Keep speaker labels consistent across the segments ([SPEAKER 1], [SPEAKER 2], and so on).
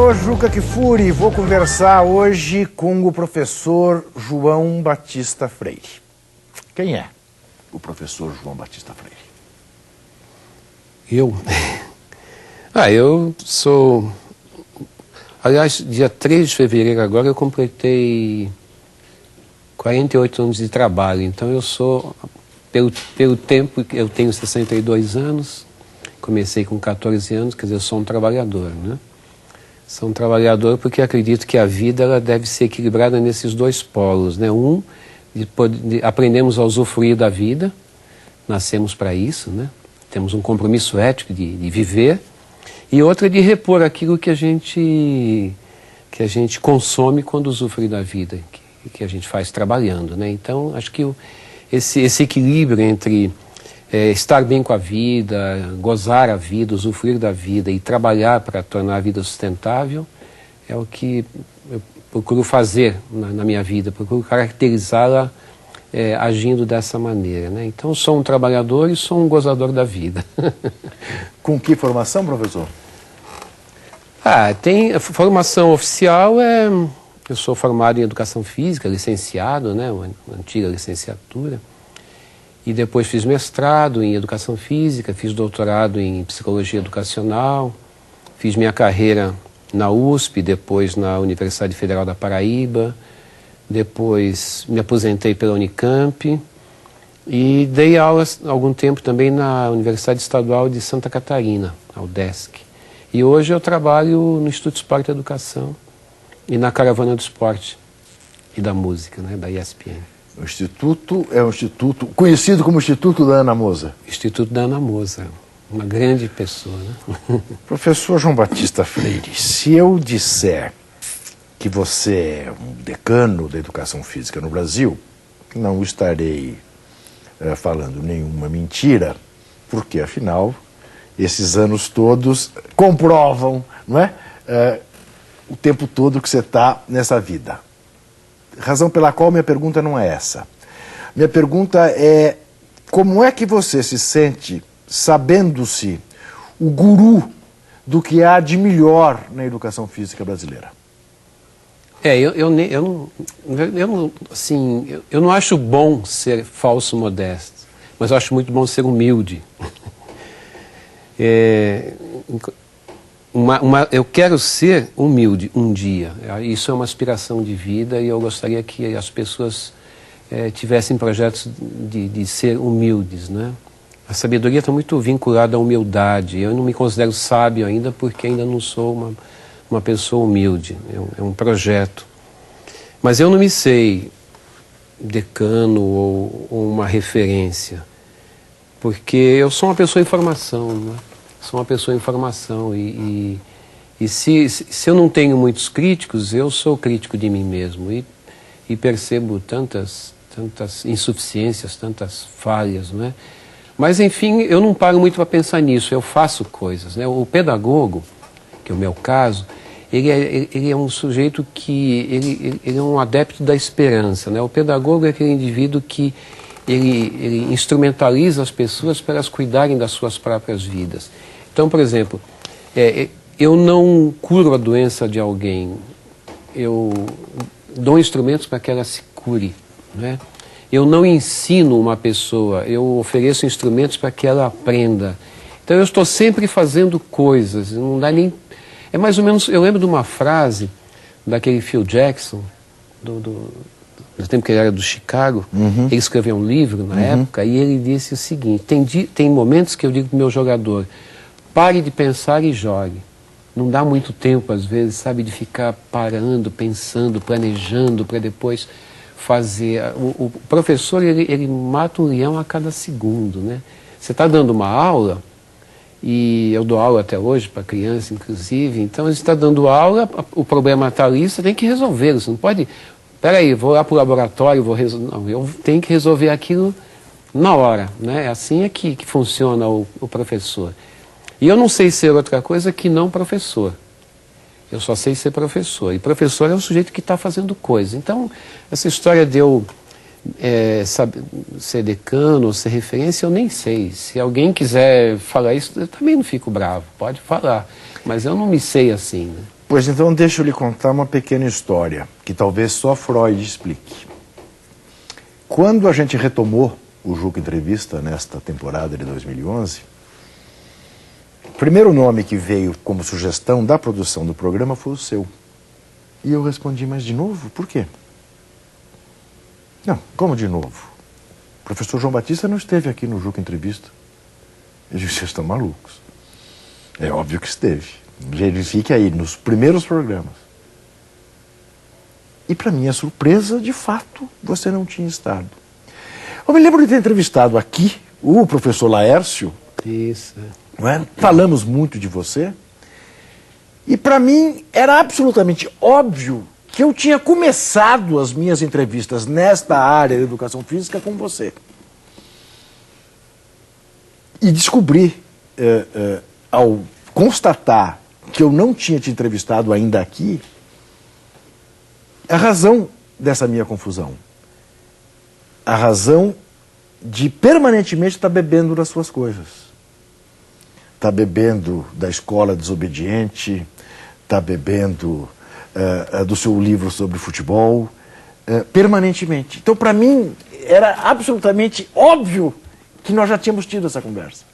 [SPEAKER 1] sou Juca Kfouri e vou conversar hoje com o professor João Batista Freire. Quem é o professor João Batista Freire?
[SPEAKER 2] Eu sou... Aliás, dia 3 de fevereiro agora eu completei 48 anos de trabalho. Então eu sou, pelo tempo que eu tenho 62 anos, comecei com 14 anos, quer dizer, eu sou um trabalhador, né? Sou um trabalhador porque acredito que a vida ela deve ser equilibrada nesses dois polos, né? Aprendemos a usufruir da vida, nascemos para isso, né? Temos um compromisso ético de viver, e outra de repor aquilo que a gente consome quando usufrui da vida, que a gente faz trabalhando, né? Então, acho que esse equilíbrio entre estar bem com a vida, gozar a vida, usufruir da vida e trabalhar para tornar a vida sustentável é o que eu procuro fazer na minha vida, procuro caracterizá-la agindo dessa maneira, né? Então, sou um trabalhador e sou um gozador da vida.
[SPEAKER 1] Com que formação, professor?
[SPEAKER 2] Tem a formação oficial, eu sou formado em Educação Física, licenciado, né? Uma antiga licenciatura. E depois fiz mestrado em Educação Física, fiz doutorado em Psicologia Educacional, fiz minha carreira na USP, depois na Universidade Federal da Paraíba, depois me aposentei pela Unicamp e dei aulas há algum tempo também na Universidade Estadual de Santa Catarina, a UDESC. E hoje eu trabalho no Instituto Esporte e Educação e na Caravana do Esporte e da Música, né, da ESPN.
[SPEAKER 1] O Instituto é um instituto conhecido como Instituto da Ana Moza.
[SPEAKER 2] Instituto da Ana Moza, uma grande pessoa, né?
[SPEAKER 1] Professor João Batista Freire, se eu disser que você é um decano da educação física no Brasil, não estarei falando nenhuma mentira, porque afinal esses anos todos comprovam, não é? O tempo todo que você está nessa vida. Razão pela qual minha pergunta não é essa. Minha pergunta é: como é que você se sente sabendo-se o guru do que há de melhor na educação física brasileira?
[SPEAKER 2] Eu não acho bom ser falso modesto, mas eu acho muito bom ser humilde. Eu quero ser humilde um dia. Isso é uma aspiração de vida e eu gostaria que as pessoas tivessem projetos de ser humildes, né? A sabedoria está muito vinculada à humildade. Eu não me considero sábio ainda porque ainda não sou uma pessoa humilde. É um projeto. Mas eu não me sei decano ou uma referência, porque eu sou uma pessoa em formação, né? Sou uma pessoa em formação e se eu não tenho muitos críticos, eu sou crítico de mim mesmo e percebo tantas insuficiências, tantas falhas, né? Mas, enfim, eu não paro muito para pensar nisso, eu faço coisas, né? O pedagogo, que é o meu caso, ele é um sujeito que ele é um adepto da esperança, né? O pedagogo é aquele indivíduo que ele instrumentaliza as pessoas para elas cuidarem das suas próprias vidas. Então, por exemplo, eu não curo a doença de alguém, eu dou instrumentos para que ela se cure, né? Eu não ensino uma pessoa, eu ofereço instrumentos para que ela aprenda. Então eu estou sempre fazendo coisas, não dá nem... É mais ou menos, eu lembro de uma frase daquele Phil Jackson, no tempo que ele era do Chicago, ele escreveu um livro na época e ele disse o seguinte: tem momentos que eu digo para o meu jogador, pare de pensar e jogue. Não dá muito tempo, às vezes, sabe, de ficar parando, pensando, planejando para depois fazer. O professor, ele mata um leão a cada segundo, né? Você está dando uma aula, e eu dou aula até hoje para criança, inclusive, então você está dando aula, o problema está ali, você tem que resolver, você não pode... Peraí, vou lá para o laboratório, vou resolver... Não, eu tenho que resolver aquilo na hora, né? Assim é que funciona o professor. E eu não sei ser outra coisa que não professor. Eu só sei ser professor. E professor é o sujeito que está fazendo coisa. Então, essa história de eu ser decano ou ser referência, eu nem sei. Se alguém quiser falar isso, eu também não fico bravo. Pode falar. Mas eu não me sei assim, né?
[SPEAKER 1] Pois então deixa eu lhe contar uma pequena história, que talvez só Freud explique. Quando a gente retomou o Juca Entrevista nesta temporada de 2011, o primeiro nome que veio como sugestão da produção do programa foi o seu. E eu respondi, mas de novo? Por quê? Não, como de novo? O professor João Batista não esteve aqui no Juca Entrevista. Eu disse, vocês estão malucos. É óbvio que esteve. Verifique aí, nos primeiros programas. E para minha surpresa, de fato, você não tinha estado. Eu me lembro de ter entrevistado aqui o professor Laércio.
[SPEAKER 2] Isso.
[SPEAKER 1] Não é? Falamos muito de você. E para mim era absolutamente óbvio que eu tinha começado as minhas entrevistas nesta área de educação física com você. E descobri, ao constatar que eu não tinha te entrevistado ainda aqui, a razão dessa minha confusão. A razão de permanentemente estar bebendo das suas coisas. Está bebendo da escola desobediente, está bebendo do seu livro sobre futebol, permanentemente. Então, para mim, era absolutamente óbvio que nós já tínhamos tido essa conversa.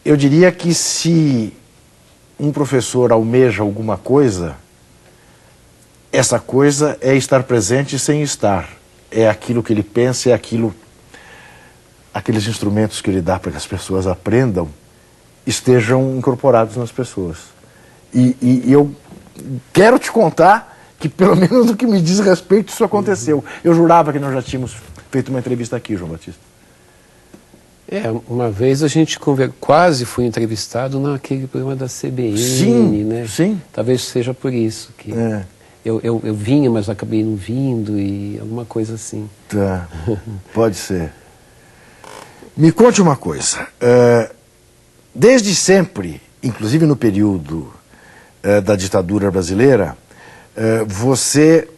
[SPEAKER 1] Eu diria que se um professor almeja alguma coisa, essa coisa é estar presente sem estar. É aquilo que ele pensa, é aqueles instrumentos que ele dá para que as pessoas aprendam estejam incorporados nas pessoas. E eu quero te contar que, pelo menos no que me diz respeito, isso aconteceu. Eu jurava que nós já tínhamos feito uma entrevista aqui, João Batista.
[SPEAKER 2] Uma vez a gente quase foi entrevistado naquele programa da CBN,
[SPEAKER 1] sim,
[SPEAKER 2] né?
[SPEAKER 1] Sim.
[SPEAKER 2] Talvez seja por isso que eu vinha, mas acabei não vindo e alguma coisa assim.
[SPEAKER 1] Tá, pode ser. Me conte uma coisa. Desde sempre, inclusive no período da ditadura brasileira, você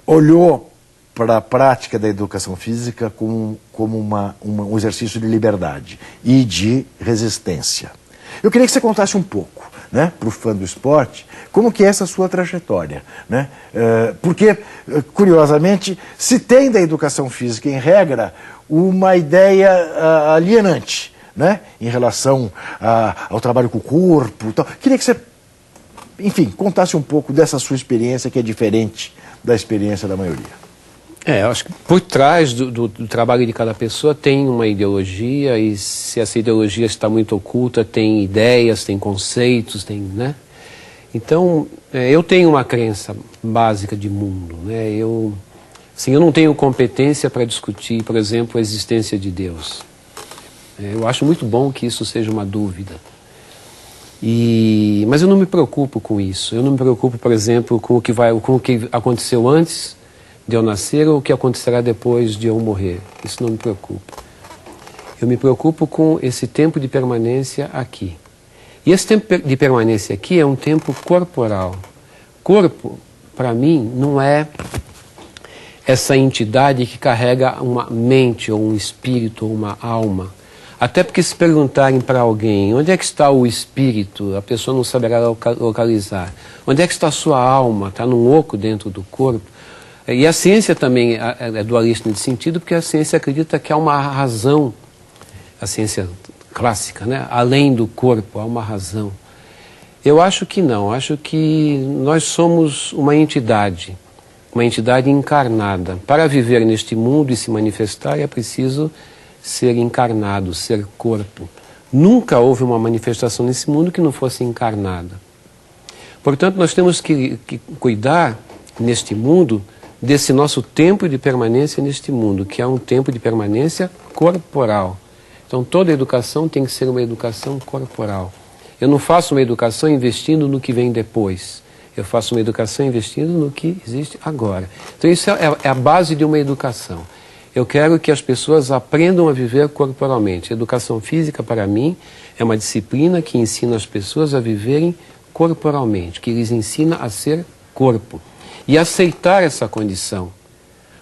[SPEAKER 1] olhou para a prática da educação física como um exercício de liberdade e de resistência. Eu queria que você contasse um pouco, né, para o fã do esporte, como que é essa sua trajetória, né? Porque, curiosamente, se tem da educação física, em regra, uma ideia alienante, né, em relação ao trabalho com o corpo. Tal. Queria que você, enfim, contasse um pouco dessa sua experiência, que é diferente da experiência da maioria.
[SPEAKER 2] Eu acho que por trás do trabalho de cada pessoa tem uma ideologia, e se essa ideologia está muito oculta, tem ideias, tem conceitos, né? Então, eu tenho uma crença básica de mundo, né? Eu não tenho competência para discutir, por exemplo, a existência de Deus. Eu acho muito bom que isso seja uma dúvida. Mas eu não me preocupo com isso. Eu não me preocupo, por exemplo, com o que aconteceu antes de eu nascer ou o que acontecerá depois de eu morrer. Isso não me preocupa. Eu me preocupo com esse tempo de permanência aqui. E esse tempo de permanência aqui é um tempo corporal. Corpo, para mim, não é essa entidade que carrega uma mente, ou um espírito, ou uma alma. Até porque se perguntarem para alguém, onde é que está o espírito, a pessoa não saberá localizar. Onde é que está a sua alma? Está num oco dentro do corpo? E a ciência também é dualista nesse sentido, porque a ciência acredita que há uma razão, a ciência clássica, né? Além do corpo, há uma razão. Eu acho que não, acho que nós somos uma entidade encarnada. Para viver neste mundo e se manifestar é preciso ser encarnado, ser corpo. Nunca houve uma manifestação nesse mundo que não fosse encarnada. Portanto, nós temos que cuidar neste mundo desse nosso tempo de permanência neste mundo, que é um tempo de permanência corporal. Então, toda educação tem que ser uma educação corporal. Eu não faço uma educação investindo no que vem depois. Eu faço uma educação investindo no que existe agora. Então, isso é a base de uma educação. Eu quero que as pessoas aprendam a viver corporalmente. A educação física, para mim, é uma disciplina que ensina as pessoas a viverem corporalmente, que lhes ensina a ser corpo. E aceitar essa condição.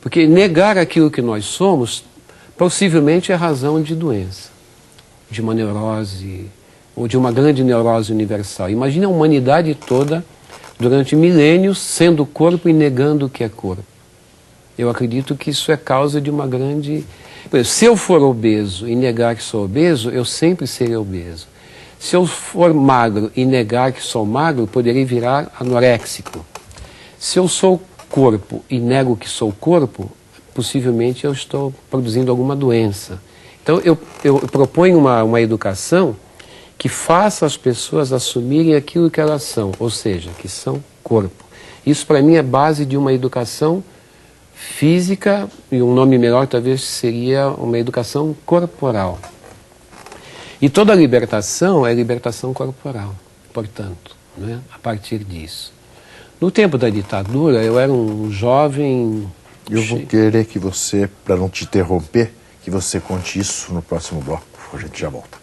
[SPEAKER 2] Porque negar aquilo que nós somos, possivelmente é razão de doença. De uma neurose, ou de uma grande neurose universal. Imagine a humanidade toda, durante milênios, sendo corpo e negando o que é corpo. Eu acredito que isso é causa de uma grande... Por exemplo, se eu for obeso e negar que sou obeso, eu sempre serei obeso. Se eu for magro e negar que sou magro, poderei virar anoréxico. Se eu sou corpo e nego que sou corpo, possivelmente eu estou produzindo alguma doença. Então eu proponho uma educação que faça as pessoas assumirem aquilo que elas são, ou seja, que são corpo. Isso para mim é base de uma educação física, e um nome melhor talvez seria uma educação corporal. E toda libertação é libertação corporal, portanto, né, a partir disso. No tempo da ditadura, eu era um jovem...
[SPEAKER 1] Eu vou querer que você, para não te interromper, que você conte isso no próximo bloco. A gente já volta.